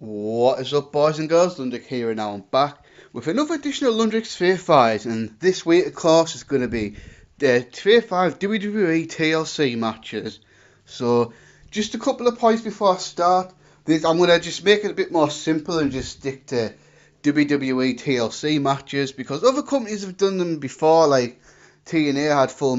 What is up, boys and girls? Londrick here, and now I'm back with another edition of Lundrick's Fave Five. And this week, of course, is going to be the Fave Five WWE TLC matches. So, just a couple of points before I start. I'm going to just make it a bit more simple and just stick to WWE TLC matches because other companies have done them before, like TNA had Full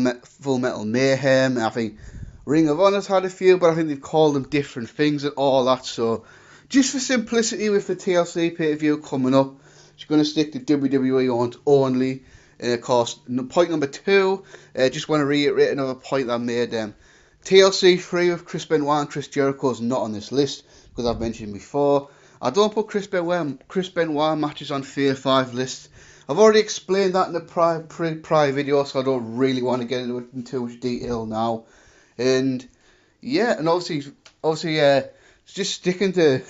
Metal Mayhem, and I think Ring of Honor's had a few, but I think they've called them different things and all that. So, just for simplicity with the TLC pay-per-view coming up, just going to stick to WWE ones only. And of course, point number two, just want to reiterate another point that I made. TLC 3 with Chris Benoit and Chris Jericho is not on this list because I've mentioned before. I don't put Chris Benoit matches on Fave 5 lists. I've already explained that in the prior video, so I don't really want to get into it in too much detail now. And yeah, and obviously, just sticking to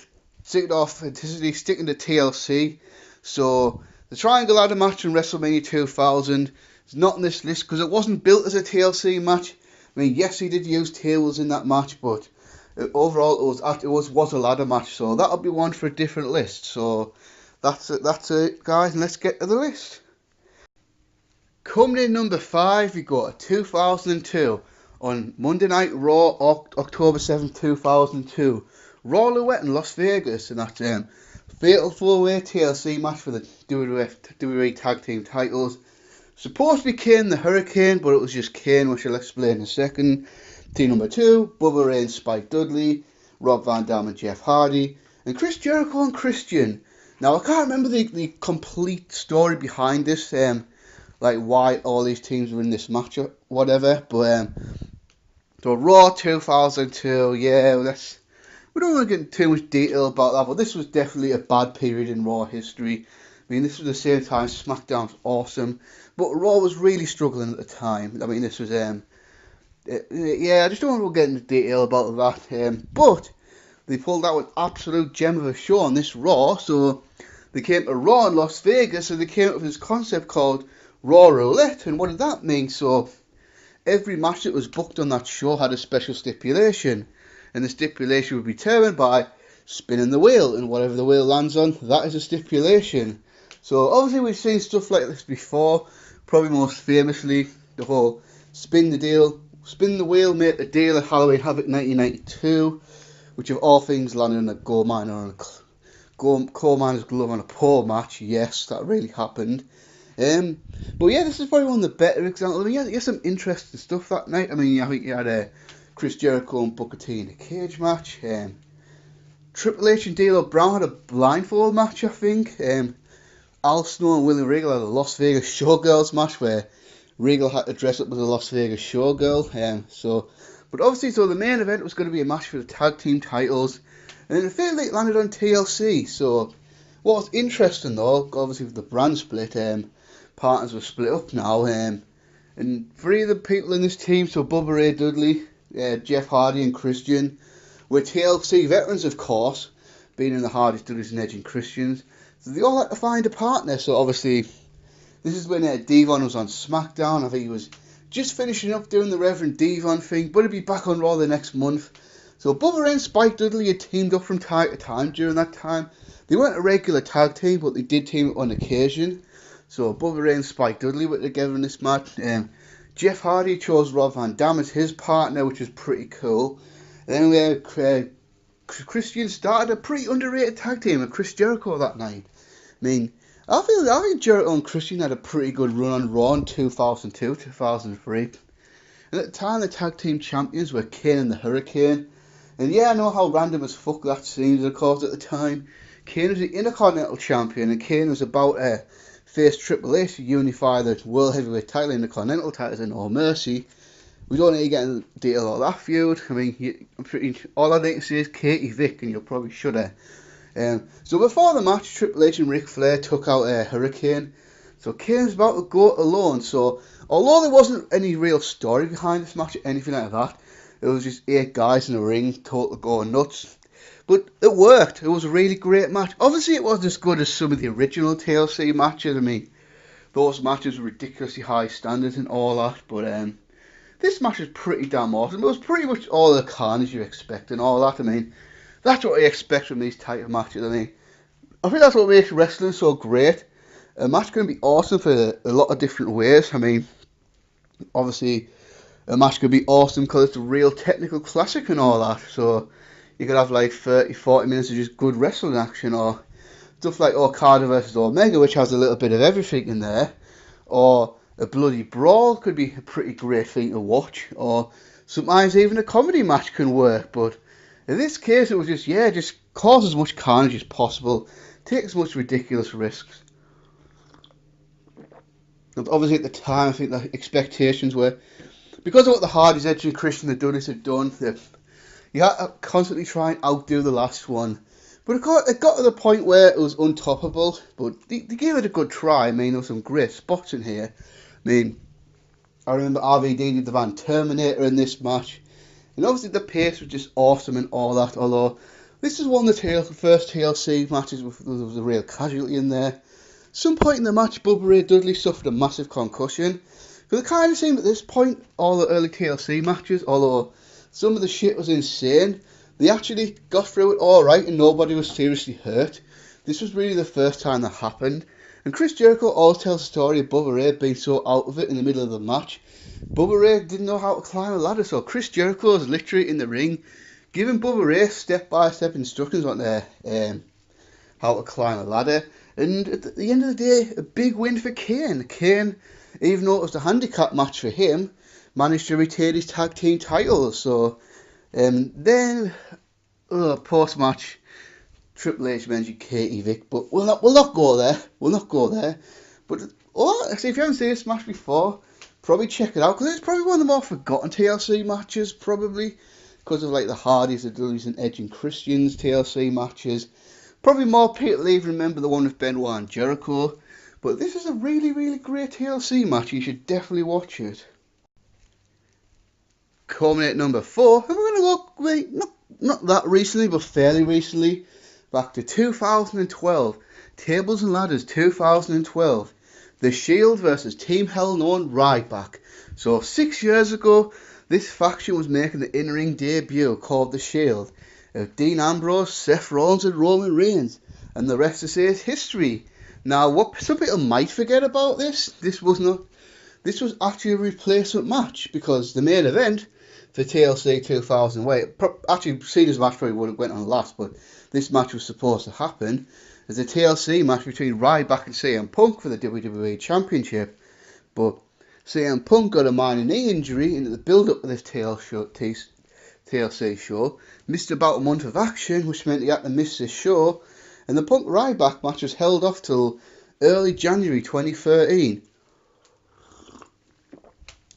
TLC. So the Triangle Ladder match in WrestleMania 2000 is not on this list because it wasn't built as a TLC match. I mean, yes, he did use tables in that match, but overall it was a ladder match. So that'll be one for a different list. So that's it, guys. And let's get to the list. Coming in number 5, we got 2002 on Monday Night Raw, October 7th, 2002. Roulette in Las Vegas, and that's Fatal 4-Way TLC match for the WWE Tag Team titles. Supposed to be Kane the Hurricane, but it was just Kane, which I'll explain in a second. Team number 2, Bubba Ray and Spike Dudley, Rob Van Dam and Jeff Hardy, and Chris Jericho and Christian. Now, I can't remember the complete story behind this, like why all these teams were in this match or whatever, but so Raw 2002, yeah, we don't want to get into too much detail about that, but this was definitely a bad period in Raw history. I mean, this was the same time SmackDown was awesome, but Raw was really struggling at the time. I mean, this was, yeah, I just don't want to get into detail about that. But they pulled out an absolute gem of a show on this Raw, so they came to Raw in Las Vegas, and they came up with this concept called Raw Roulette. And what did that mean? So every match that was booked on that show had a special stipulation, and the stipulation would be determined by spinning the wheel, and whatever the wheel lands on, that is a stipulation. So obviously we've seen stuff like this before, probably most famously the whole spin the wheel, make a deal at Halloween Havoc 1992, which of all things landed on a coal miner's glove on a pole match. Yes, that really happened. But yeah, this is probably one of the better examples. I mean, you had some interesting stuff that night. I mean, I think you had Chris Jericho and Booker T in a cage match. Triple H and D'Lo Brown had a blindfold match, I think. Al Snow and Willie Regal had a Las Vegas Showgirls match where Regal had to dress up as a Las Vegas Showgirl. But obviously, so the main event was going to be a match for the tag team titles, and then it failed it landed on TLC. So what was interesting though, obviously with the brand split, partners were split up now, and 3 of the people in this team, so Bubba Ray Dudley, Jeff Hardy and Christian, were TLC veterans, of course, being in the Hardys, Dudleys and Edge and Christians. So they all had to find a partner. So obviously, this is when Devon was on SmackDown. I think he was just finishing up doing the Reverend Devon thing, but he'd be back on Raw the next month. So Bubba Ray and Spike Dudley had teamed up from time to time during that time. They weren't a regular tag team, but they did team up on occasion. So Bubba Ray and Spike Dudley were together in this match. Jeff Hardy chose Rob Van Dam as his partner, which was pretty cool. And then we had Christian started a pretty underrated tag team with Chris Jericho that night. I mean, I think Jericho and Christian had a pretty good run on Raw in 2002, 2003. And at the time, the tag team champions were Kane and the Hurricane. And yeah, I know how random as fuck that seems, of course, at the time. Kane was the Intercontinental Champion, and Kane was about to face Triple H to unify the World Heavyweight title and the Continental titles in No Mercy. We don't need to get into detail of that feud. I mean, all I need to say is Katie Vick, and you probably should have. So before the match, Triple H and Ric Flair took out Hurricane. So Kane's about to go alone. So although there wasn't any real story behind this match or anything like that, it was just 8 guys in the ring, total going nuts. But it worked. It was a really great match. Obviously, it wasn't as good as some of the original TLC matches. I mean, those matches were ridiculously high standards and all that. But this match was pretty damn awesome. It was pretty much all the carnage you expect and all that. I mean, That's what I expect from these type of matches. I mean, I think that's what makes wrestling so great. A match can be awesome for a lot of different ways. I mean, obviously, a match could be awesome because it's a real technical classic and all that. So you could have like 30, 40 minutes of just good wrestling action, or stuff like Okada versus Omega, which has a little bit of everything in there. Or a bloody brawl could be a pretty great thing to watch. Or sometimes even a comedy match can work. But in this case, it was just cause as much carnage as possible, take as much ridiculous risks. And obviously at the time, I think the expectations were, because of what the Hardys, Edge and Christian, the Dunners had done, you had to constantly try and outdo the last one. But it got to the point where it was untoppable, but they gave it a good try. I mean, there were some great spots in here. I mean, I remember RVD did the Van Terminator in this match. And obviously the pace was just awesome and all that, although this is one of the first TLC matches with there was a real casualty in there. Some point in the match, Bubba Ray Dudley suffered a massive concussion. Because it kind of seemed at this point, all the early TLC matches, although some of the shit was insane, they actually got through it alright and nobody was seriously hurt. This was really the first time that happened. And Chris Jericho always tells the story of Bubba Ray being so out of it in the middle of the match. Bubba Ray didn't know how to climb a ladder, so Chris Jericho was literally in the ring giving Bubba Ray step-by-step instructions on how to climb a ladder. And at the end of the day, a big win for Kane. Kane, even though it was a handicap match for him, managed to retain his tag team titles. So then, post-match, Triple H mentioned Katie Vick, but we'll not go there. We'll not go there. But actually, if you haven't seen this match before, probably check it out, because it's probably one of the more forgotten TLC matches, probably because of like the Hardys, the Dudleys, and Edge and Christian's TLC matches. Probably more people even remember the one with Benoit and Jericho. But this is a really, really great TLC match. You should definitely watch it. Coming at number 4, and we're going to look, not that recently, but fairly recently, back to 2012. Tables and Ladders 2012. The Shield versus Team Hell No and Ryback. So 6 years ago, this faction was making the in-ring debut called The Shield of Dean Ambrose, Seth Rollins and Roman Reigns. And the rest to say is history. Now, what some people might forget about this was actually a replacement match, because the main event for TLC 2000, actually Cena's match probably would have went on last, but this match was supposed to happen as a TLC match between Ryback and CM Punk for the WWE Championship. But CM Punk got a minor knee injury into the build-up of this TLC show, missed about a month of action, which meant he had to miss this show, and the Punk Ryback match was held off till early January 2013.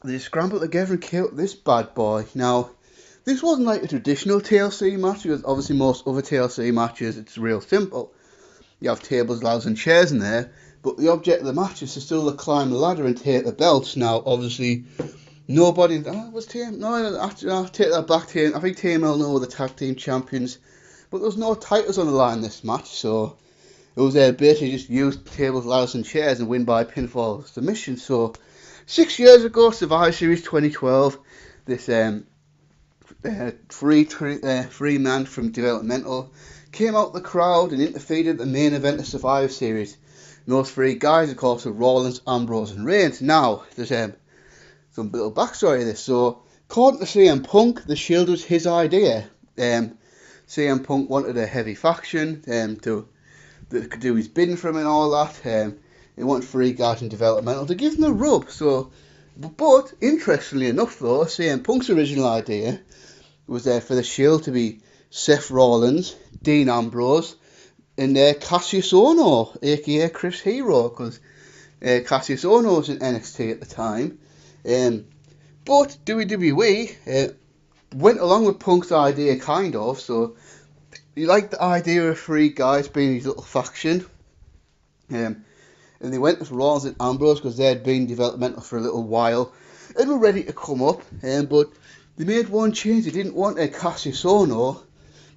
They scrambled together and killed this bad boy. Now, this wasn't like a traditional TLC match, because obviously most other TLC matches, it's real simple. You have tables, ladders and chairs in there, but the object of the match is to still climb the ladder and take the belts. Now, obviously, nobody... was TM... No, I'll take that back. I think TML were the tag team champions, but there was no titles on the line in this match, so it was basically just use tables, ladders and chairs and win by pinfall submission. So 6 years ago, Survivor Series 2012, this three man from Developmental came out the crowd and interfered at the main event of Survivor Series. And those three guys, of course, were Rollins, Ambrose and Reigns. Now, there's some little backstory to this. So, according to CM Punk, the Shield was his idea. CM Punk wanted a heavy faction that could do his bidding for him and all that. He wanted three guys in Developmental to give him a rub. So, but interestingly enough, though, CM Punk's original idea was for the Shield to be Seth Rollins, Dean Ambrose, and Cassius Ohno, aka Chris Hero, because Cassius Ohno was in NXT at the time. But WWE went along with Punk's idea, kind of. So he liked the idea of three guys being his little faction. And they went with Rollins and Ambrose because they had been developmental for a little while and were ready to come up. But they made one change. They didn't want a Cassius Ohno.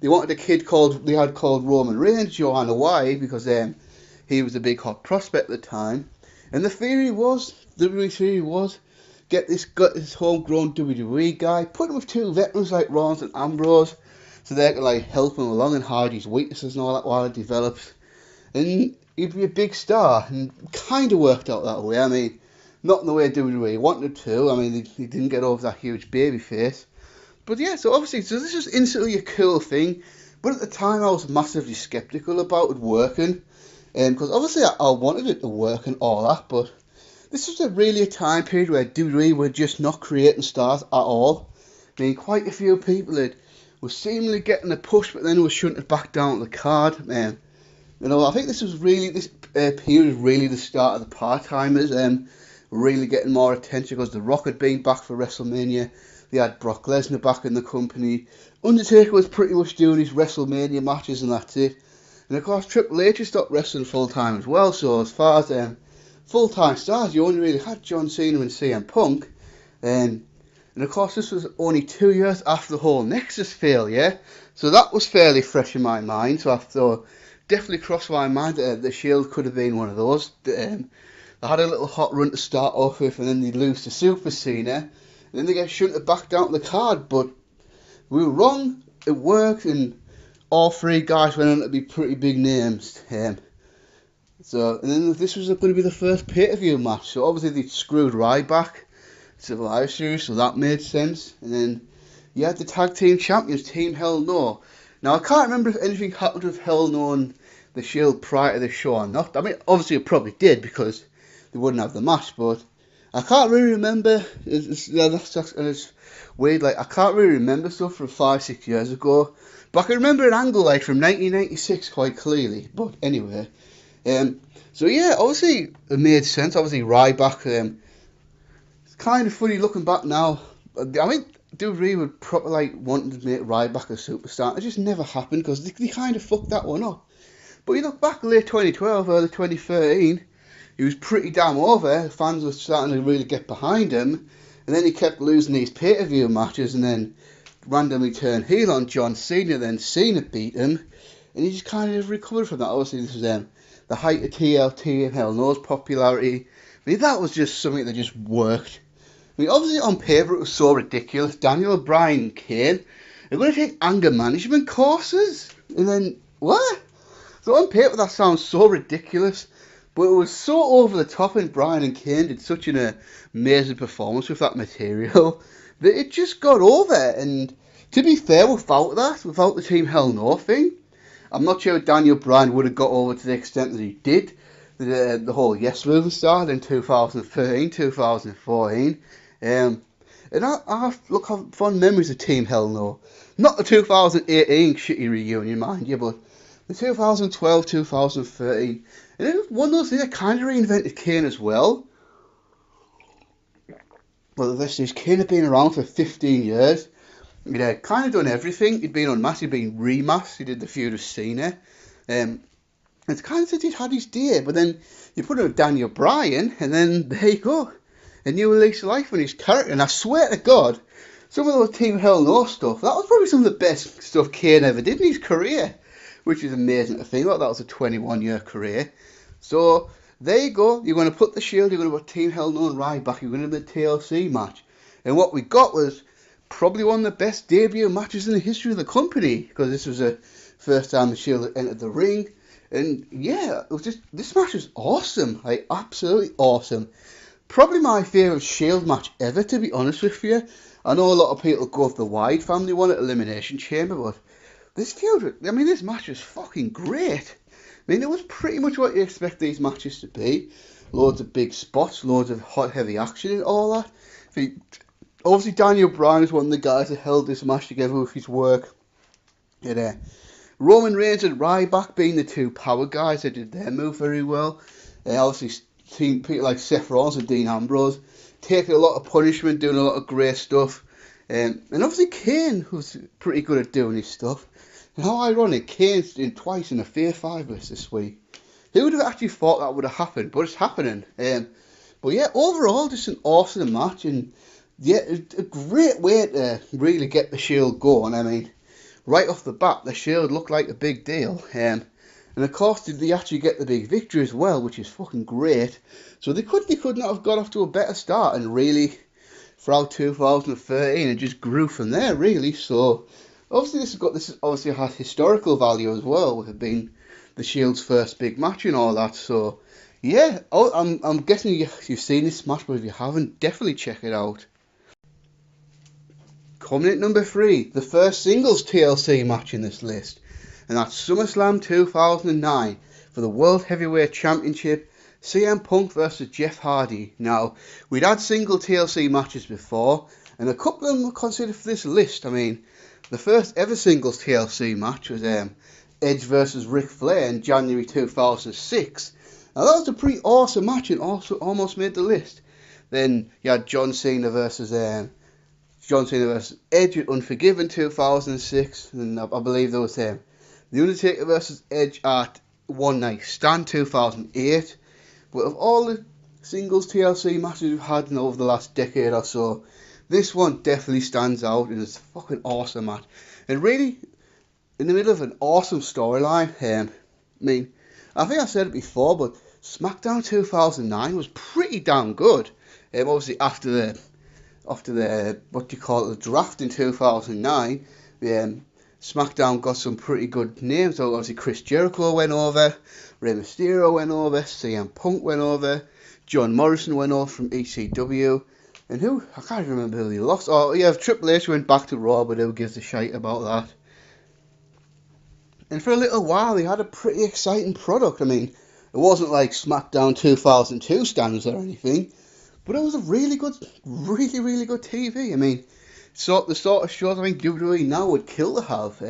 They wanted a kid called Roman Reigns. Joanna Why, because he was a big hot prospect at the time. And the theory was, get this homegrown WWE guy, put him with two veterans like Rollins and Ambrose, so they could like help him along and hide his weaknesses and all that while it develops. And he'd be a big star, and kind of worked out that way. I mean, not in the way WWE wanted to. I mean, he didn't get over that huge baby face. But yeah, so obviously, so this was instantly a cool thing. But at the time, I was massively skeptical about it working. Because obviously, I wanted it to work and all that. But this was really a time period where WWE were just not creating stars at all. I mean, quite a few people that were seemingly getting a push, but then were shunting it back down to the card. Man, you know, I think this period was really the start of the part-timers really getting more attention, because The Rock had been back for WrestleMania. They had Brock Lesnar back in the company. Undertaker was pretty much doing his WrestleMania matches, and that's it. And of course, Triple H stopped wrestling full-time as well, so as far as full-time stars, you only really had John Cena and CM Punk. And of course, this was only 2 years after the whole Nexus failure, so that was fairly fresh in my mind. So I thought, definitely crossed my mind that the Shield could have been one of those. They had a little hot run to start off with, and then they lose to Super Cena, and then they get shunted back down to the card. But we were wrong. It worked, and all three guys went on to be pretty big names. And then this was going to be the first pay-per-view match. So obviously they screwed Ryback Survivor Series, so that made sense. And then you had the tag team champions, Team Hell No. Now I can't remember if anything happened with Hell No and the Shield prior to the show or not. I mean, obviously it probably did, because they wouldn't have the match, but I can't really remember. It's weird, like I can't really remember stuff from 5-6 years ago, but I can remember an angle like from 1996 quite clearly. But anyway, so yeah, obviously it made sense. Obviously Ryback, it's kind of funny looking back now. I mean, WWE would probably like wanting to make Ryback a superstar. It just never happened, because they kind of fucked that one up. But you look back late 2012, early 2013, he was pretty damn over. Fans were starting to really get behind him. And then he kept losing these pay-per-view matches, and then randomly turned heel on John Cena. Then Cena beat him, and he just kind of recovered from that. Obviously, this was the height of TLT and Hell No's popularity. I mean, that was just something that just worked. I mean, obviously on paper it was so ridiculous. Daniel Bryan and Kane are going to take anger management courses, and then what? So on paper that sounds so ridiculous, but it was so over the top, and Bryan and Kane did such an amazing performance with that material that it just got over. And to be fair, without the Team Hell No thing, I'm not sure Daniel Bryan would have got over to the extent that he did. The whole Yes movement started in 2013, 2014. And I have fond memories of Team Hell No. Not the 2018 shitty reunion, mind you, but the 2012, 2013. And it was one of those things that kind of reinvented Kane as well. But the rest is, Kane had been around for 15 years. He'd kind of done everything. He'd been unmasked, he'd been remasked, he did the feud with Cena. It's kind of said he'd had his day, but then you put him with Daniel Bryan, and then there you go. A new lease of life on his character. And I swear to God, some of those Team Hell No stuff, that was probably some of the best stuff Kane ever did in his career, which is amazing to think about. That was a 21-year career. So there you go. You're going to put the Shield, you're going to put Team Hell No and Ryback, you're going to have the TLC match. And what we got was probably one of the best debut matches in the history of the company, because this was the first time the Shield had entered the ring. And yeah, it was just, this match was awesome, like absolutely awesome. Probably my favourite Shield match ever, to be honest with you. I know a lot of people go with the Wide family one at Elimination Chamber, but this match was fucking great. I mean, it was pretty much what you expect these matches to be. Loads of big spots, loads of hot, heavy action and all that. Obviously, Daniel Bryan is one of the guys that held this match together with his work. Roman Reigns and Ryback being the two power guys that did their move very well. Obviously, people like Seth Rollins and Dean Ambrose taking a lot of punishment, doing a lot of great stuff. And obviously, Kane was pretty good at doing his stuff. And how ironic, Kane's in twice in a Fave Five list this week. Who would have actually thought that would have happened? But it's happening. But yeah, overall, just an awesome match. And yeah, a great way to really get the Shield going. I mean, right off the bat, the Shield looked like a big deal. And of course, they actually get the big victory as well, which is fucking great. So they could not have got off to a better start. And really, throughout 2013, it just grew from there, really. So Obviously, this obviously has historical value as well, with it being the Shield's first big match and all that. So, yeah, I'm guessing you've seen this match, but if you haven't, definitely check it out. Coming at number 3, the first singles TLC match in this list, and that's SummerSlam 2009 for the World Heavyweight Championship. CM Punk versus Jeff Hardy. Now, we'd had single TLC matches before, and a couple of them were considered for this list. I mean, the first ever singles TLC match was Edge versus Ric Flair in January 2006. Now, that was a pretty awesome match and also almost made the list. Then you had John Cena versus Edge at Unforgiven 2006, and I believe there was The Undertaker versus Edge at One Night Stand 2008. But of all the singles TLC matches we've had over the last decade or so, this one definitely stands out, and it's a fucking awesome match. And really, in the middle of an awesome storyline. I mean, I think I said it before, but SmackDown 2009 was pretty damn good. Obviously after the the draft in 2009, SmackDown got some pretty good names. So obviously Chris Jericho went over, Rey Mysterio went over, CM Punk went over, John Morrison went over from ECW, and I can't remember who they lost. Oh yeah, Triple H went back to Raw, but who gives a shite about that? And for a little while, they had a pretty exciting product. I mean, it wasn't like SmackDown 2002 standards or anything, but it was a really good TV. I mean, the sort of shows I think WWE now would kill to have.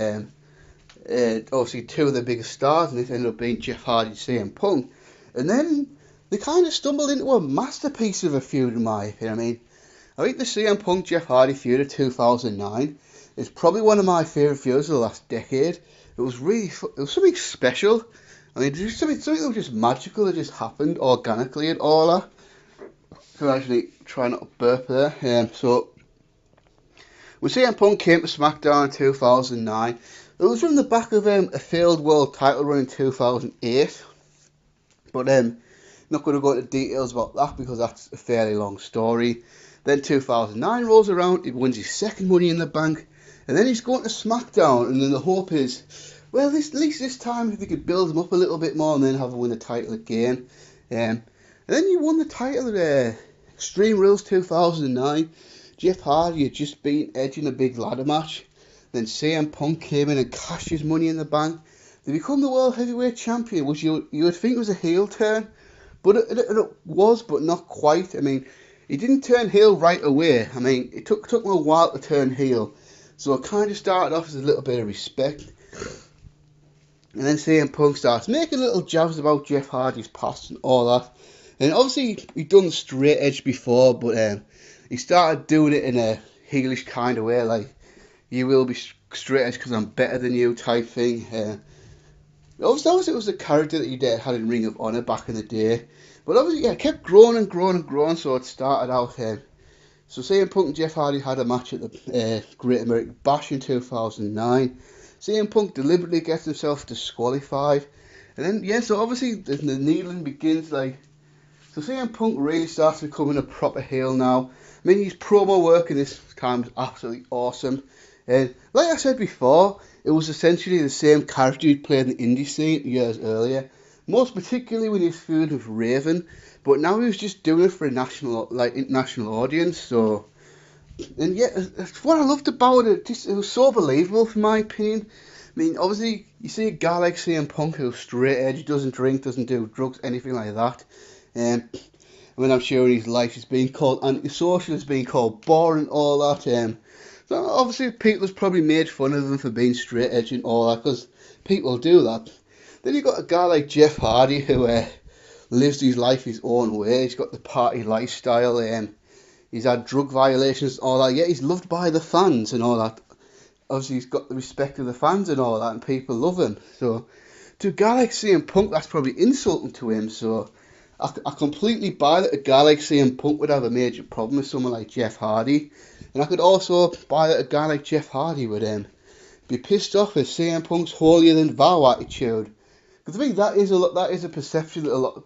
Obviously, two of the biggest stars, and it ended up being Jeff Hardy and CM Punk. And then they kind of stumbled into a masterpiece of a feud, in my opinion. I think the CM Punk Jeff Hardy feud of 2009 is probably one of my favourite feuds of the last decade. It was something special. I mean, just something that was just magical. That just happened organically and all that. I'm actually trying not to burp there. So when CM Punk came to SmackDown in 2009, it was from the back of a failed world title run in 2008. But not going to go into details about that because that's a fairly long story. Then 2009 rolls around, he wins his second Money in the Bank, and then he's going to SmackDown, and then the hope is, well, at least this time if they could build him up a little bit more and then have him win the title again. And then he won the title at Extreme Rules 2009. Jeff Hardy had just beaten Edge in a big ladder match. Then CM Punk came in and cashed his Money in the Bank. They become the World Heavyweight Champion, which you would think was a heel turn, but it was, but not quite. I mean, he didn't turn heel right away. I mean, it took him a while to turn heel. So it kind of started off as a little bit of respect. And then CM Punk starts making little jabs about Jeff Hardy's past and all that. And obviously, he'd done the straight edge before, but he started doing it in a heelish kind of way, like, you will be straight edge because I'm better than you type thing. Obviously, it was a character that he had in Ring of Honor back in the day. But obviously, yeah, it kept growing and growing and growing, so it started out so CM Punk and Jeff Hardy had a match at the Great American Bash in 2009. CM Punk deliberately gets himself disqualified. And then, yeah, so obviously the needling begins, so CM Punk really starts becoming a proper heel now. I mean, his promo work in this time is absolutely awesome. And like I said before, it was essentially the same character he'd played in the indie scene years earlier. Most particularly when he was feuding with Raven. But now he was just doing it for a international audience. So, and yeah, that's what I loved about it. It was so believable, in my opinion. I mean, obviously, you see a guy like CM Punk who's straight edge, doesn't drink, doesn't do drugs, anything like that. I mean, I'm sure his life is being called antisocial, is being called boring, all that. So obviously, people has probably made fun of him for being straight edge and all that, because people do that. Then you got a guy like Jeff Hardy who lives his life his own way. He's got the party lifestyle. He's had drug violations and all that. Yeah, he's loved by the fans and all that. Obviously, he's got the respect of the fans and all that, and people love him. So, to a guy like CM Punk, that's probably insulting to him. So, I completely buy that a guy like CM Punk would have a major problem with someone like Jeff Hardy. And I could also buy that a guy like Jeff Hardy would be pissed off with CM Punk's holier than thou attitude. Because I think that is a perception that a lot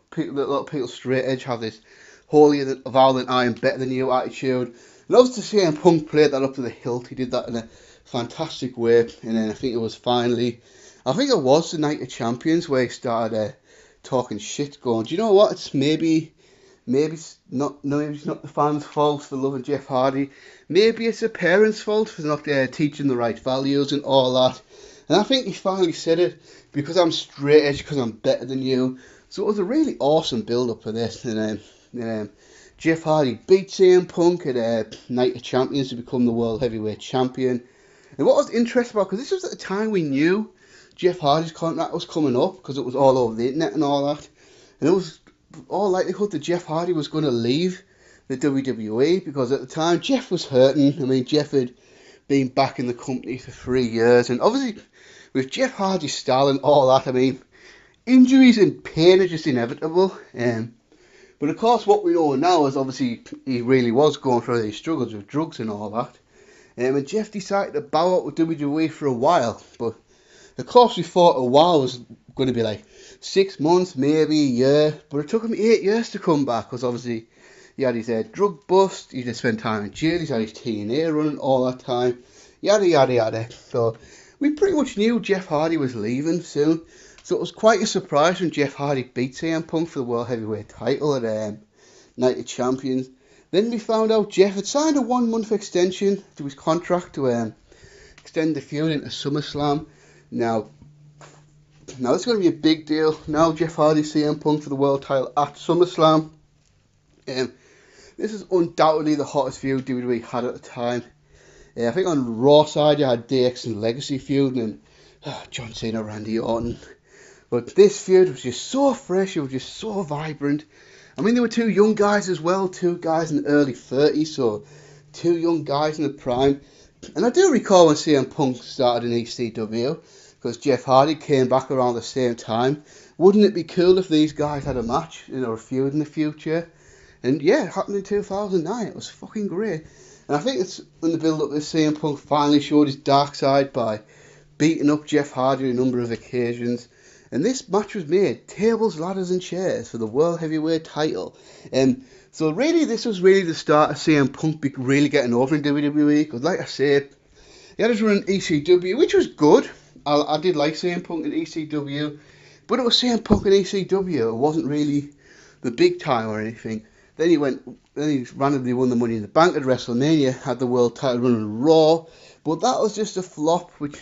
of people straight edge have, this holier than thou than I am better than you attitude. And obviously CM Punk played that up to the hilt. He did that in a fantastic way. And then I think it was the Night of Champions where he started talking shit, going, do you know what? Maybe it's not. No, it's not the fans' fault for loving Jeff Hardy. Maybe it's the parents' fault for not teaching the right values and all that. And I think he finally said it, because I'm straight edge, because I'm better than you. So it was a really awesome build up for this. And Jeff Hardy beat CM Punk at Night of Champions to become the World Heavyweight Champion. And what was interesting about, because this was at the time we knew Jeff Hardy's contract was coming up, because it was all over the internet and all that. And it was all likelihood that Jeff Hardy was going to leave the WWE, because at the time Jeff was hurting. I mean, Jeff had been back in the company for 3 years, and obviously with Jeff Hardy's style and all that, I mean, injuries and pain are just inevitable. But of course, what we know now is obviously he really was going through these struggles with drugs and all that. And Jeff decided to bow out with WWE for a while, but of course we thought a while was going to be like 6 months, maybe a year, but it took him 8 years to come back, because obviously he had his drug bust, he had spent time in jail, he's had his TNA running all that time, yada yada yada. So we pretty much knew Jeff Hardy was leaving soon. So it was quite a surprise when Jeff Hardy beat CM Punk for the World Heavyweight title at Night of Champions. Then we found out Jeff had signed a 1 month extension to his contract to extend the feud into SummerSlam. Now it's going to be a big deal. Now Jeff Hardy, CM Punk for the world title at SummerSlam. This is undoubtedly the hottest feud WWE had at the time. I think on Raw side you had DX and Legacy feud and John Cena, Randy Orton. But this feud was just so fresh, it was just so vibrant. I mean, there were two young guys as well, two guys in the early 30s, so two young guys in the prime. And I do recall when CM Punk started in ECW, because Jeff Hardy came back around the same time. Wouldn't it be cool if these guys had a match, a feud in the future? And yeah, it happened in 2009. It was fucking great. And I think it's in the build-up that CM Punk finally showed his dark side by beating up Jeff Hardy on a number of occasions. And this match was made tables, ladders and chairs for the World Heavyweight title. So really, this was really the start of CM Punk really getting over in WWE. Because like I said, he had his run in ECW, which was good. I did like CM Punk in ECW. But it was CM Punk in ECW. It wasn't really the big time or anything. Then he randomly won the Money in the Bank at WrestleMania, had the world title run on Raw. But that was just a flop, which,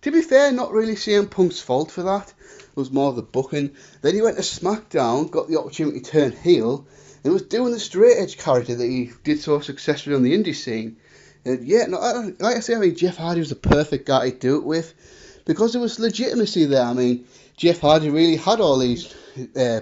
to be fair, not really CM Punk's fault for that. It was more of the booking. Then he went to SmackDown, got the opportunity to turn heel, and was doing the straight edge character that he did so successfully on the indie scene. And yeah, like I say, I mean, Jeff Hardy was the perfect guy to do it with, because there was legitimacy there. I mean, Jeff Hardy really had all these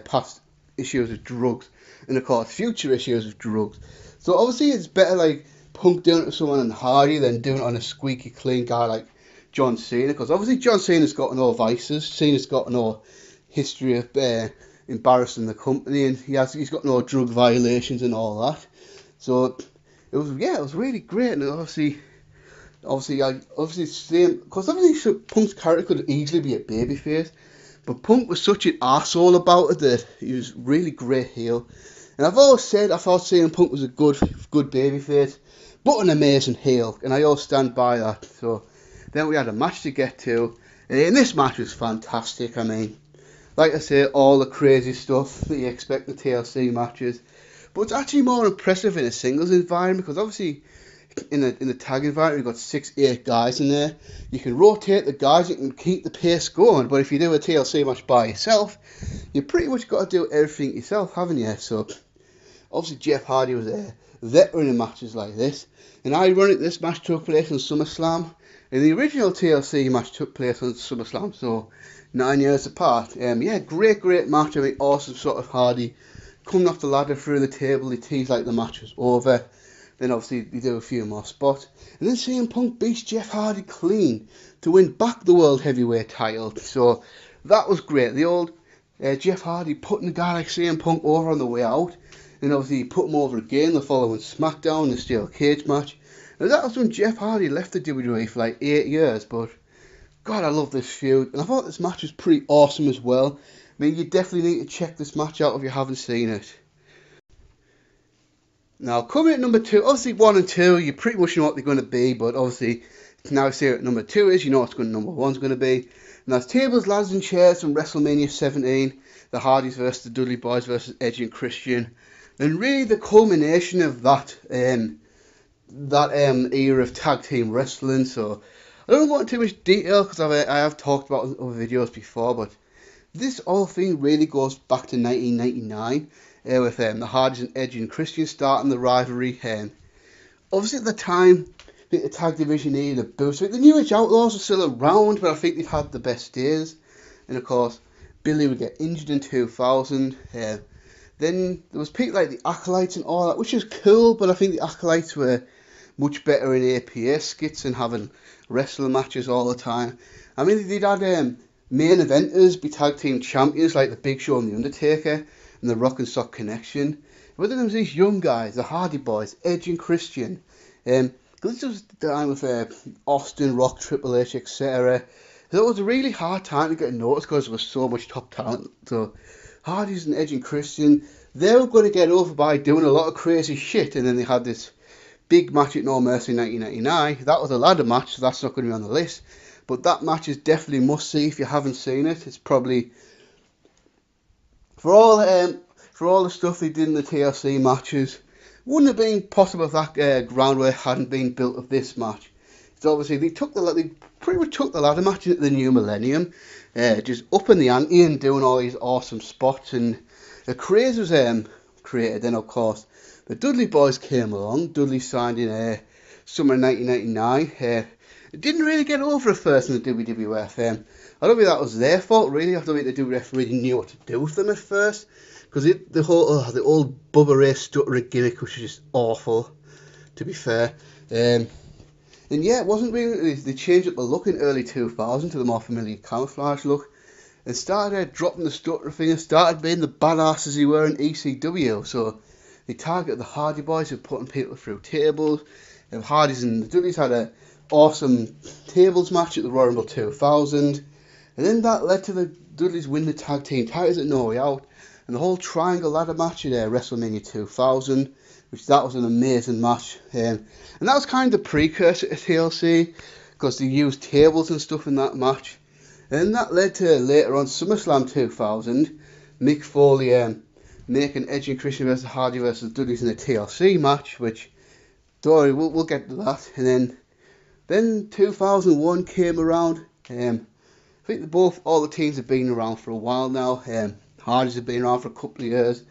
past issues with drugs, and of course future issues with drugs. So obviously it's better like Punk doing it to someone on Hardy than doing it on a squeaky clean guy like John Cena, because obviously John Cena's got no vices. Cena's got no history of embarrassing the company, and he's got no drug violations and all that. So it was really great. And obviously same, because obviously Punk's character could easily be a babyface, but Punk was such an arsehole about it that he was really great heel. And I've always said I thought CM Punk was a good babyface, but an amazing heel, and I always stand by that. So then we had a match to get to, and this match was fantastic. I mean, like I say, all the crazy stuff that you expect in the TLC matches, but it's actually more impressive in a singles environment, because obviously in the tag environment you've got 6-8 guys in there. You can rotate the guys, you can keep the pace going, but if you do a TLC match by yourself, you pretty much got to do everything yourself, haven't you? So obviously Jeff Hardy was a veteran in matches like this, and ironically this match took place on SummerSlam, and the original TLC match took place on SummerSlam, so 9 years apart. Great match. I mean, awesome sort of Hardy coming off the ladder through the table. He teased like the match was over. Then obviously they do a few more spots, and then CM Punk beats Jeff Hardy clean to win back the World Heavyweight title. So that was great. The old Jeff Hardy putting a guy like CM Punk over on the way out, and obviously he put him over again the following SmackDown, the steel cage match. And that was when Jeff Hardy left the WWE for like 8 years. But God, I love this feud, and I thought this match was pretty awesome as well. I mean, you definitely need to check this match out if you haven't seen it. Now, coming at number 2, obviously 1 and 2, you pretty much know what they're going to be, but obviously Now I say what number 2 is, you know what number 1's going to be. And that's tables, ladders and chairs from WrestleMania 17. The Hardys versus the Dudley Boys versus Edge and Christian. And really the culmination of that era of tag team wrestling. So I don't go into too much detail because I have talked about it in other videos before, but this whole thing really goes back to 1999 with the Hardys and Edge and Christian starting the rivalry. Obviously at the time, I think the tag division needed a boost. The New Age Outlaws are still around, but I think they've had the best days. And of course, Billy would get injured in 2000. Then there was people like the Acolytes and all that, which is cool, but I think the Acolytes were much better in APA skits and having wrestling matches all the time. I mean, they'd had main eventers be tag team champions like the Big Show and the Undertaker and the Rock and Sock Connection. But then there was these young guys, the Hardy Boys, Edge and Christian. This was the time with Austin, Rock, Triple H, etc. So it was a really hard time to get noticed because there was so much top talent. So Hardys and Edge and Christian, they were going to get over by doing a lot of crazy shit, and then they had this big match at No Mercy in 1999. That was a ladder match, so that's not going to be on the list. But that match is definitely must see if you haven't seen it. It's probably for all the stuff they did in the TLC matches, wouldn't have been possible if that groundwork hadn't been built of this match. So obviously they pretty much took the ladder match into the new millennium, just upping the ante and doing all these awesome spots, and the craze was created. Then of course the Dudley Boys came along. Dudley signed in summer 1999. It didn't really get over at first in the WWF. I don't think that was their fault really. I don't think the WWF really knew what to do with them at first, because the old Bubba Ray stutterer gimmick was just awful, to be fair. And yeah, it wasn't really. They changed up the look in early 2000 to the more familiar camouflage look, and started dropping the stutter thing and started being the badasses they were in ECW. So they targeted the Hardy Boys who were putting people through tables. And Hardys and the Dudleys had a awesome tables match at the Royal Rumble 2000, and then that led to the Dudleys win the tag team titles at No Way Out, and the whole triangle ladder match at WrestleMania 2000, which that was an amazing match, and that was kind of the precursor to TLC because they used tables and stuff in that match. And that led to later on SummerSlam 2000, Mick Foley making Edge and Christian versus Hardy versus Dudleys in a TLC match, which don't worry, we'll get to that. And then 2001 came around. I think all the teams have been around for a while now. Hardy's have been around for a couple of years.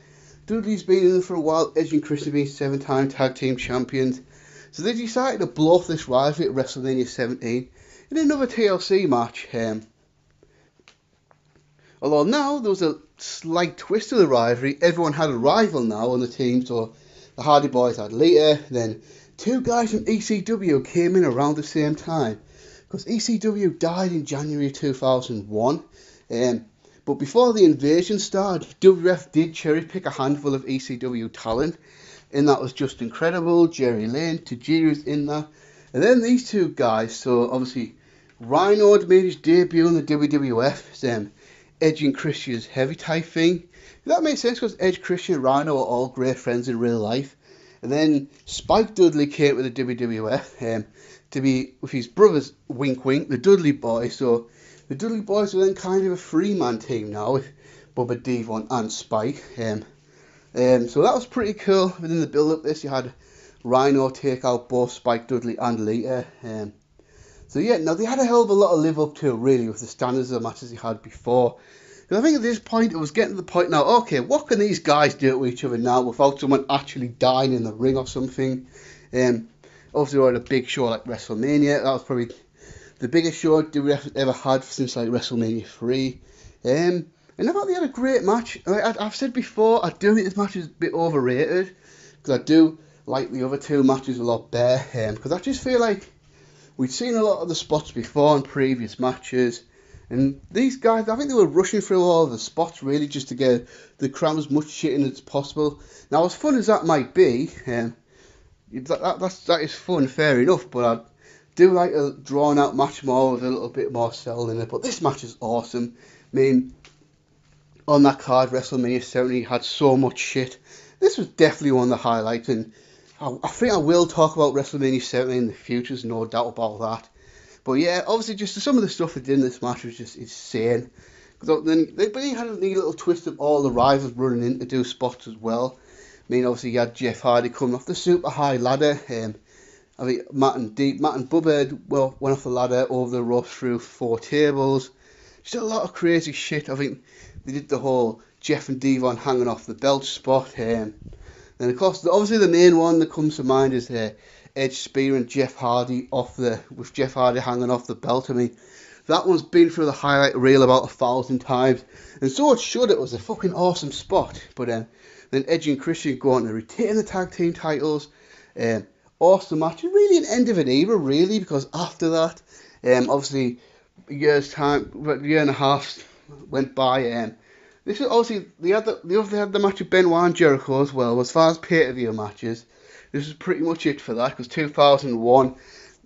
Dudley's been in for a while. Edge and Christian have been 7-time tag team champions. So they decided to blow off this rivalry at WrestleMania 17 in another TLC match. Although now there was a slight twist to the rivalry. Everyone had a rival now on the team. So the Hardy Boys had Lita, then two guys from ECW came in around the same time, because ECW died in January 2001. But before the invasion started, WWF did cherry pick a handful of ECW talent, and that was just incredible. Jerry Lane, Tajiro's in there, and then these two guys. So obviously, Rhino had made his debut in the WWF. Edge and Christian's heavy type thing. That makes sense because Edge, Christian, and Rhino are all great friends in real life. And then Spike Dudley came to the WWF to be with his brothers, wink wink, the Dudley Boys. So the Dudley Boys are then kind of a three-man team now with Bubba, Devon and Spike. So that was pretty cool. Within the build-up of this, you had Rhino take out both Spike Dudley and Lita. So yeah, now they had a hell of a lot to live up to really with the standards of the matches they had before. Because I think at this point, it was getting to the point now, okay, what can these guys do to each other now without someone actually dying in the ring or something? Obviously, we had a big show like WrestleMania. That was probably the biggest show WWF ever had since like WrestleMania 3. And I thought they had a great match. I've said before, I do think this match is a bit overrated, because I do like the other two matches a lot better. Because I just feel like we'd seen a lot of the spots before in previous matches. And these guys, I think they were rushing through all the spots really just to get the crowd as much shit in as possible. Now, as fun as that might be, that is fun, fair enough, but I do like a drawn out match more with a little bit more sell in it. But this match is awesome. I mean, on that card, WrestleMania 70 had so much shit. This was definitely one of the highlights, and I think I will talk about WrestleMania 70 in the future, there's no doubt about that. But yeah, obviously just some of the stuff they did in this match was just insane. But then they had a neat little twist of all the rivals running in to do spots as well. I mean, obviously you had Jeff Hardy coming off the super high ladder. I think Matt and Bubba went off the ladder over the ropes through 4 tables. Just a lot of crazy shit. I think they did the whole Jeff and Devon hanging off the belt spot. Then of course, obviously the main one that comes to mind is Edge spearing Jeff Hardy with Jeff Hardy hanging off the belt. I mean, that one's been through the highlight reel about 1,000 times, and so it should. It was a fucking awesome spot. But then Edge and Christian go on to retain the tag team titles. Awesome match, and really an end of an era, really, because after that, obviously, a year and a half went by. This is obviously they had the match of Benoit and Jericho as well. As far as pay-per-view matches, this is pretty much it for that. Because 2001,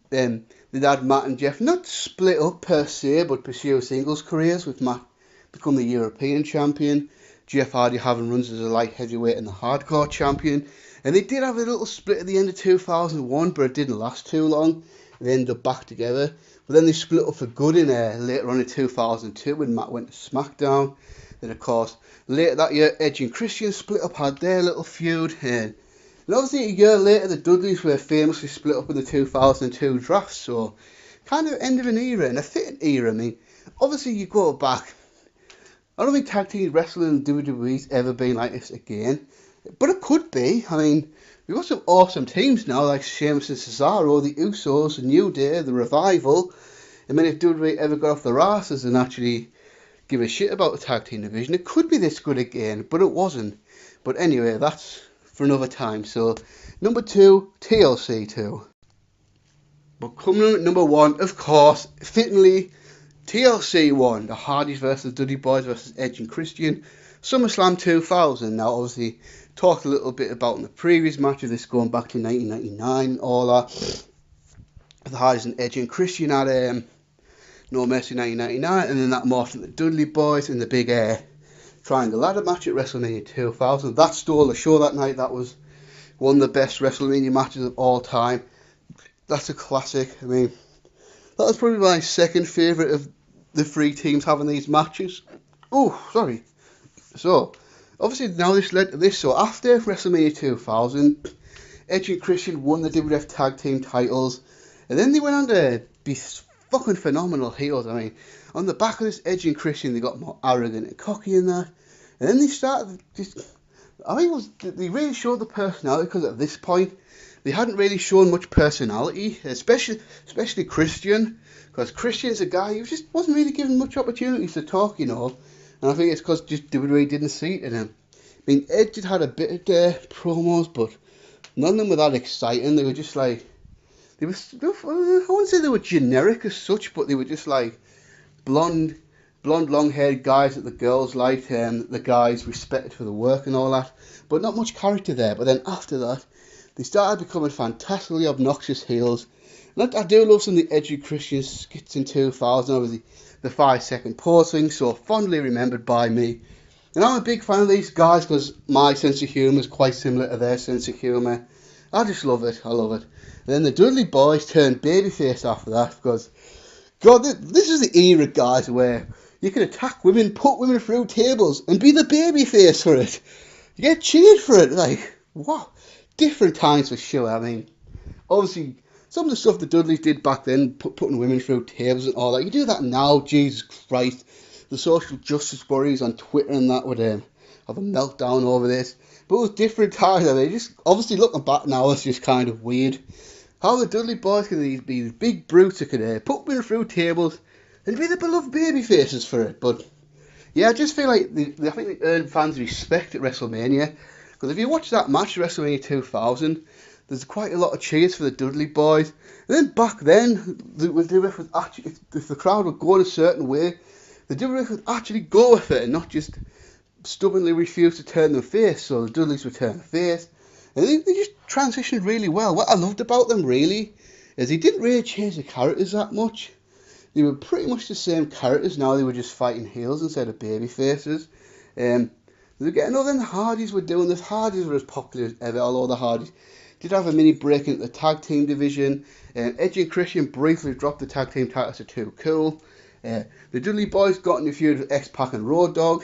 they had Matt and Jeff not split up per se, but pursue singles careers, with Matt become the European champion, Jeff Hardy having runs as a light heavyweight and the hardcore champion. And they did have a little split at the end of 2001, but it didn't last too long. They ended up back together. But then they split up for good in later on in 2002 when Matt went to SmackDown. Then, of course, later that year, Edge and Christian split up, had their little feud. And obviously a year later, the Dudleys were famously split up in the 2002 draft. So, kind of end of an era, and a fitting era. I mean, obviously you go back. I don't think tag team wrestling in WWE's ever been like this again. But it could be. I mean, we've got some awesome teams now, like Sheamus and Cesaro, the Usos, the New Day, the Revival. I mean, if WWE ever got off their asses and actually give a shit about the tag team division, it could be this good again, but it wasn't. But anyway, that's for another time. So, number 2, TLC 2. But coming in at number 1, of course, fittingly, TLC 1, the Hardys versus Dudley Boys versus Edge and Christian, SummerSlam 2000. Now, obviously, talked a little bit about in the previous match of this going back to 1999, all that. The Hardys and Edge and Christian had No Mercy 1999, and then that morphed into the Dudley Boys in the big triangle ladder match at WrestleMania 2000. That stole the show that night. That was one of the best WrestleMania matches of all time. That's a classic. I mean, that was probably my second favourite of the 3 teams having these matches. Oh, sorry. So, obviously now this led to this. So after WrestleMania 2000, Edge and Christian won the WWF Tag Team titles, and then they went on to be fucking phenomenal heels. I mean, on the back of this, Edge and Christian, they got more arrogant and cocky in that, and then they started just, I think they really showed the personality, because at this point they hadn't really shown much personality, especially Christian, because Christian's a guy who just wasn't really given much opportunities to talk, you know. And I think it's because just WWE didn't see it in him. I mean, Edge had a bit of promos, but none of them were that exciting. They were just like, I wouldn't say they were generic as such, but they were just like blonde, long-haired guys that the girls liked, and the guys respected for the work and all that. But not much character there. But then after that, they started becoming fantastically obnoxious heels. And I do love some of the Edge and Christian skits in 2000, obviously. The 5-second pause thing, so fondly remembered by me. And I'm a big fan of these guys because my sense of humour is quite similar to their sense of humour. I just love it. I love it. And then the Dudley Boys turned babyface after that, because, God, this is the era, guys, where you can attack women, put women through tables, and be the babyface for it. You get cheered for it. Like, what? Different times for sure. I mean, obviously, some of the stuff the Dudleys did back then, putting women through tables and all that, you do that now, Jesus Christ. The social justice warriors on Twitter and that would have a meltdown over this. But it was different times. I mean, just obviously looking back now, it's just kind of weird. How the Dudley Boys can be these big brutes that could put women through tables and be the beloved baby faces for it. But yeah, I just feel like I think they earned fans' respect at WrestleMania. Because if you watch that match at WrestleMania 2000, there's quite a lot of cheers for the Dudley Boys. And then back then, the WWF was actually, if the crowd would go in a certain way, the WWF would actually go with it and not just stubbornly refuse to turn their face. So the Dudleys would turn face. And they just transitioned really well. What I loved about them, really, is they didn't really change the characters that much. They were pretty much the same characters now. They were just fighting heels instead of baby faces. They were getting other than the Hardys were doing this. Hardys were as popular as ever, although the Hardys did have a mini break into the tag team division. Edge and Christian briefly dropped the tag team titles to Too Cool. The Dudley Boys got in a feud with X-Pac and Road Dogg.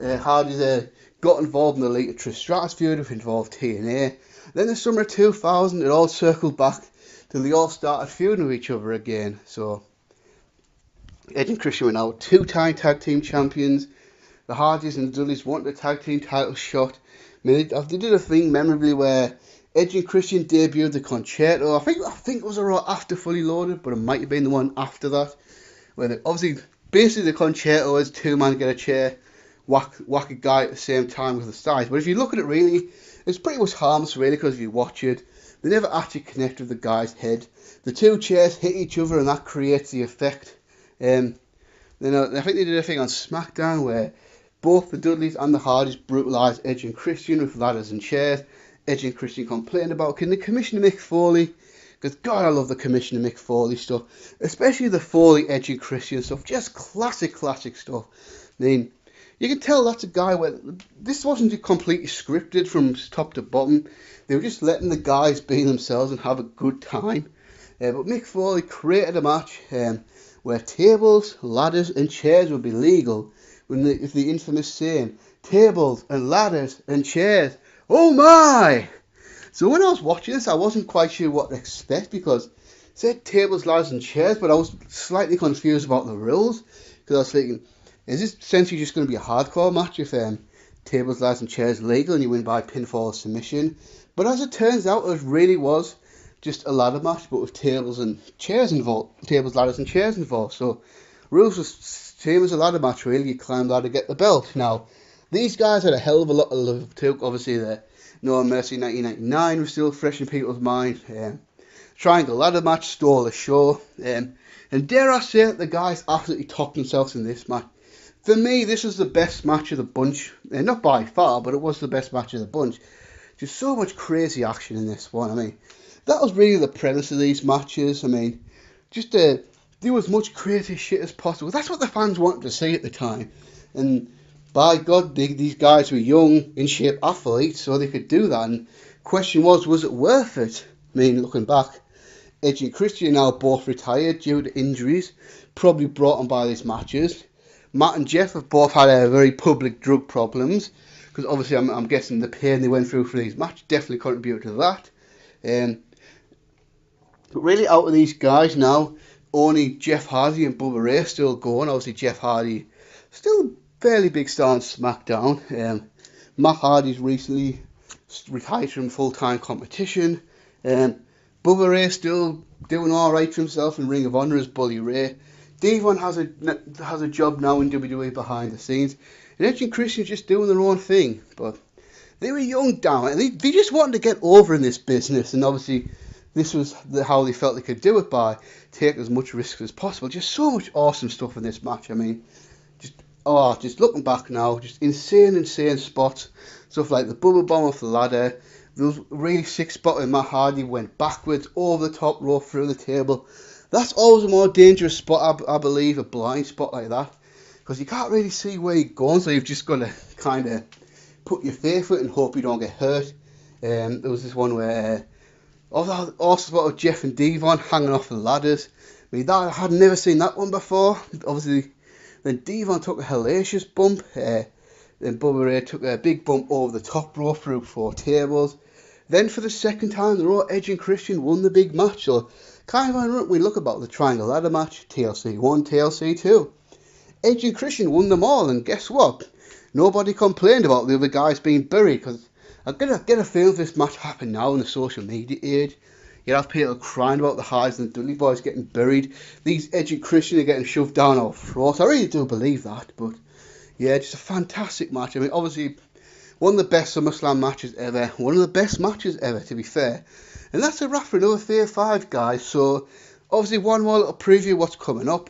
Hardy got involved in the later Trish Stratus feud, which involved TNA. Then the summer of 2000, it all circled back till they all started feuding with each other again. So Edge and Christian were now 2-time tag team champions. The Hardys and the Dudleys wanted the tag team title shot. I mean, they did a thing memorably where Edge and Christian debuted the Concerto. I think it was a Raw after Fully Loaded, but it might have been the one after that. Where obviously, basically the Concerto is 2-man get a chair, whack a guy at the same time with the sides. But if you look at it really, it's pretty much harmless really, because if you watch it, they never actually connect with the guy's head. The two chairs hit each other and that creates the effect. Then I think they did a thing on SmackDown where both the Dudleys and the Hardys brutalised Edge and Christian with ladders and chairs. Edge and Christian complained about, can the Commissioner Mick Foley? Because God, I love the Commissioner Mick Foley stuff, especially the Foley Edge and Christian stuff. Just classic stuff. I mean, you can tell that's a guy where this wasn't completely scripted from top to bottom. They were just letting the guys be themselves and have a good time. But Mick Foley created a match where tables, ladders and chairs would be legal. If the infamous saying, tables and ladders and chairs, oh my! So when I was watching this, I wasn't quite sure what to expect, because it said tables, ladders and chairs, but I was slightly confused about the rules, because I was thinking, is this essentially just going to be a hardcore match if tables, ladders and chairs legal and you win by pinfall or submission? But as it turns out, it really was just a ladder match, but with tables and chairs involved, tables, ladders and chairs involved. So rules was same as a ladder match really. You climb ladder, get the belt. Now these guys had a hell of a lot of love too. Obviously the No Mercy 1999 was still fresh in people's mind. Triangle ladder match stole the show. And dare I say it, the guys absolutely topped themselves in this match. For me, this was the best match of the bunch. Not by far, but it was the best match of the bunch. Just so much crazy action in this one. I mean, that was really the premise of these matches. I mean, just do as much crazy shit as possible. That's what the fans wanted to see at the time. And by God, these guys were young, in shape athletes, so they could do that. And question was it worth it? I mean, looking back, Edge and Christian now both retired due to injuries, probably brought on by these matches. Matt and Jeff have both had very public drug problems, because obviously I'm guessing the pain they went through for these matches definitely contributed to that. But really, out of these guys now, only Jeff Hardy and Bubba Ray still going. Obviously, Jeff Hardy still fairly big star on SmackDown. Matt Hardy's recently retired from full-time competition. Bubba Ray still doing all right for himself in Ring of Honor as Bully Ray. Devon has a job now in WWE behind the scenes. And Edge and Christian just doing their own thing. But they were young down, and they just wanted to get over in this business. And obviously, this was how they felt they could do it, by taking as much risk as possible. Just so much awesome stuff in this match. I mean, just looking back now, just insane spots. Stuff like the Bubba Bomb off the ladder. There was really sick spot where Matt Hardy went backwards over the top rope through the table. That's always a more dangerous spot, I believe, a blind spot like that. Because you can't really see where you're going, so you've just got to kind of put your faith in it and hope you don't get hurt. There was this one where also spot of Jeff and Devon hanging off the ladders. I mean, I had never seen that one before. Obviously, then Devon took a hellacious bump. Then Bubba Ray took a big bump over the top rope through 4 tables. Then for the second time in a row, Edge and Christian won the big match. So kind of ironic we look about the Triangle Ladder match, TLC 1, TLC 2. Edge and Christian won them all, and guess what? Nobody complained about the other guys being buried, because I get a feeling this match happened now in the social media age. You'd have people crying about the Hardys and the Dudley Boys getting buried. These Edge and Christian are getting shoved down our throats. I really do believe that, but yeah, just a fantastic match. I mean, obviously, one of the best SummerSlam matches ever. One of the best matches ever, to be fair. And that's a wrap for another Fave Five, guys. So, obviously, one more little preview of what's coming up.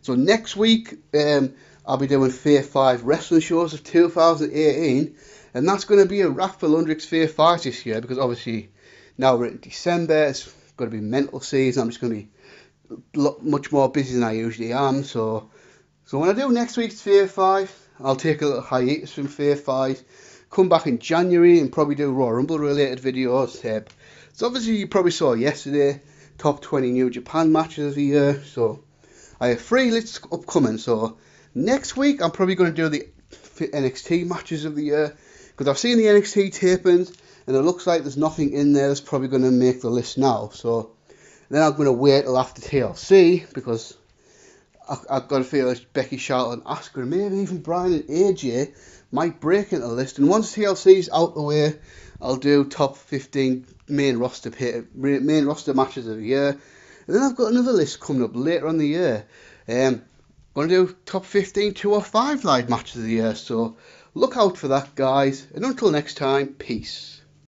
So, next week, I'll be doing Fave Five wrestling shows of 2018. And that's going to be a wrap for Londrick's Fave Five this year. Because, obviously, now we're in December. It's going to be mental season. I'm just going to be much more busy than I usually am. So when I do next week's Fave Five, I'll take a little hiatus from Fave Five. come back in January and probably do Royal Rumble related videos. So obviously you probably saw yesterday, top 20 New Japan matches of the year. So I have 3 lists upcoming. So next week I'm probably going to do the NXT matches of the year, because I've seen the NXT tapings and it looks like there's nothing in there that's probably going to make the list now. So then I'm going to wait till after TLC, because I've got to feel like Becky, Charlotte and Asuka and maybe even Bryan and AJ might break into the list. And once TLC's out the way, I'll do top 15 main roster matches of the year. And then I've got another list coming up later on the year. I'm going to do top 15 205 live matches of the year. So look out for that, guys. And until next time, peace.